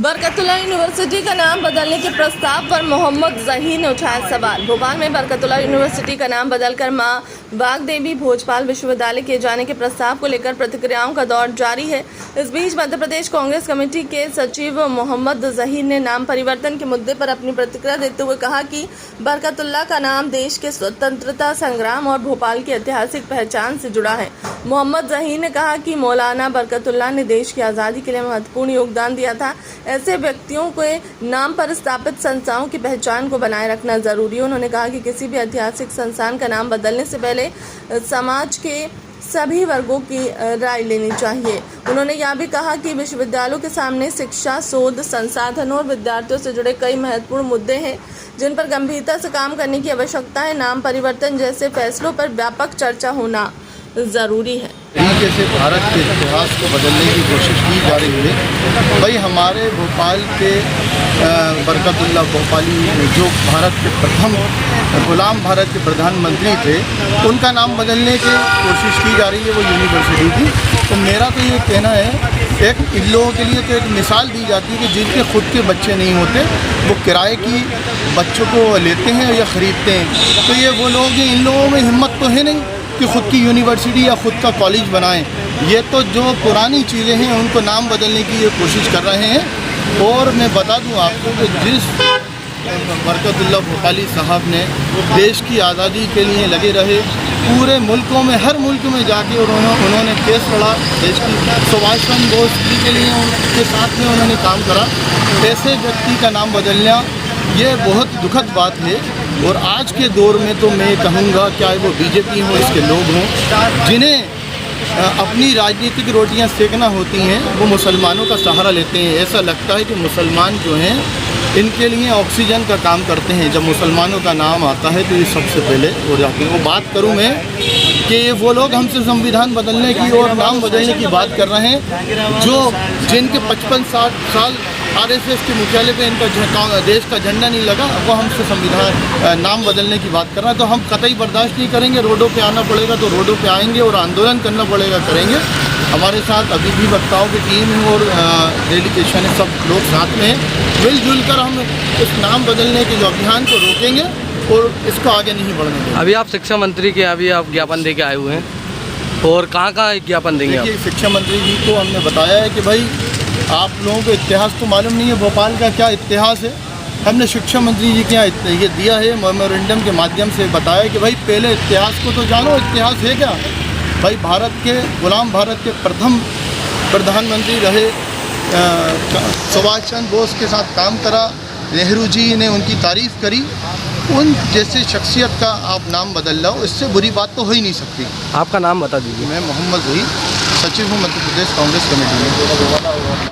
Barkatullah university का नाम बदलने के प्रस्ताव पर मोहम्मद जहीर ने उठाया सवाल। भोपाल में बरकतुल्लाह यूनिवर्सिटी का नाम बदलकर मां वाग्देवी भोजपाल विश्वविद्यालय किए जाने के प्रस्ताव को लेकर प्रतिक्रियाओं का दौर जारी है। इस बीच मध्य प्रदेश कांग्रेस कमेटी के सचिव मोहम्मद जहीर ने नाम परिवर्तन के मुद्दे पर अपनी प्रतिक्रिया देते हुए कहा कि बरकतुल्लाह का नाम देश के स्वतंत्रता संग्राम और भोपाल की ऐतिहासिक पहचान से जुड़ा है। मोहम्मद जहीर ने कहा कि मौलाना बरकतुल्लाह ने देश की आज़ादी के लिए महत्वपूर्ण योगदान दिया था। ऐसे व्यक्तियों के नाम पर स्थापित संस्थाओं की पहचान को बनाए रखना जरूरी है। उन्होंने कहा कि किसी भी ऐतिहासिक संस्थान का नाम बदलने से पहले समाज के सभी वर्गों की राय लेनी चाहिए। उन्होंने यह भी कहा कि विश्वविद्यालयों के सामने शिक्षा, शोध, संसाधनों और विद्यार्थियों से जुड़े कई महत्वपूर्ण मुद्दे हैं जिन पर गंभीरता से काम करने की आवश्यकता है। नाम परिवर्तन जैसे फैसलों पर व्यापक चर्चा होना ज़रूरी है। तरीके से भारत के इतिहास को बदलने की कोशिश की जा रही है। भाई हमारे भोपाल के बरकतुल्लाह भोपाली जो भारत के प्रथम गुलाम भारत के प्रधानमंत्री थे, उनका नाम बदलने की कोशिश की जा रही है वो यूनिवर्सिटी की। तो मेरा तो ये कहना है, एक इन लोगों के लिए तो एक मिसाल दी जाती है कि जिनके खुद के बच्चे नहीं होते वो किराए की बच्चों को लेते हैं या ख़रीदते हैं। तो ये वो लोग हैं, इन लोगों में हिम्मत तो है नहीं कि ख़ुद की यूनिवर्सिटी या ख़ुद का कॉलेज बनाएं। ये तो जो पुरानी चीज़ें हैं उनको नाम बदलने की ये कोशिश कर रहे हैं। और मैं बता दूं आपको कि जिस बरकतुल्लाह भोपाली साहब ने देश की आज़ादी के लिए लगे रहे, पूरे मुल्कों में हर मुल्क में जाके उन्होंने केस लड़ा देश की, सुभाष चंद्र बोस जी के लिए उनके साथ में उन्होंने काम करा। ऐसे व्यक्ति का नाम बदलना ये बहुत दुखद बात है। और आज के दौर में तो मैं कहूँगा, चाहे वो बीजेपी हो, इसके लोग हों, जिन्हें अपनी राजनीतिक रोटियां सेकना होती हैं, वो मुसलमानों का सहारा लेते हैं। ऐसा लगता है कि मुसलमान जो हैं इनके लिए ऑक्सीजन का काम करते हैं। जब मुसलमानों का नाम आता है तो ये सबसे पहले हो जाते हैं। वो बात करूँ मैं कि वो लोग हमसे संविधान बदलने की और नाम बदलने की बात कर रहे हैं, जिनके 55-60 साल आरएसएस के मुख्यालय पे इनका देश का झंडा नहीं लगा, वो हमसे संविधान नाम बदलने की बात कर रहा है। तो हम कतई बर्दाश्त नहीं करेंगे। रोडों पे आना पड़ेगा तो रोडों पे आएंगे और आंदोलन करना पड़ेगा करेंगे। हमारे साथ अभी भी वक्ताओं की टीम है और डेलीगेशन है, सब लोग साथ में हैं। मिलजुल कर हम इस नाम बदलने के जो अभियान को रोकेंगे और इसको आगे नहीं बढ़ने देंगे। अभी आप शिक्षा मंत्री के अभी आप ज्ञापन दे के आए हुए हैं, और कहाँ ज्ञापन देंगे? देखिए, शिक्षा मंत्री जी को हमने बताया है कि भाई आप लोगों को इतिहास तो मालूम नहीं है भोपाल का क्या इतिहास है। हमने शिक्षा मंत्री जी के यहाँ ये दिया है, मेमोरेंडम के माध्यम से बताया कि भाई पहले इतिहास को तो जानो, इतिहास है क्या। भाई गुलाम भारत के प्रथम प्रधानमंत्री रहे, सुभाष चंद्र बोस के साथ काम करा, नेहरू जी ने उनकी तारीफ़ करी। उन जैसे शख्सियत का आप नाम बदल लो, इससे बुरी बात तो हो ही नहीं सकती। आपका नाम बता दीजिए। मैं मोहम्मद जहीर, सचिव हूँ मध्य प्रदेश कांग्रेस कमेटी में।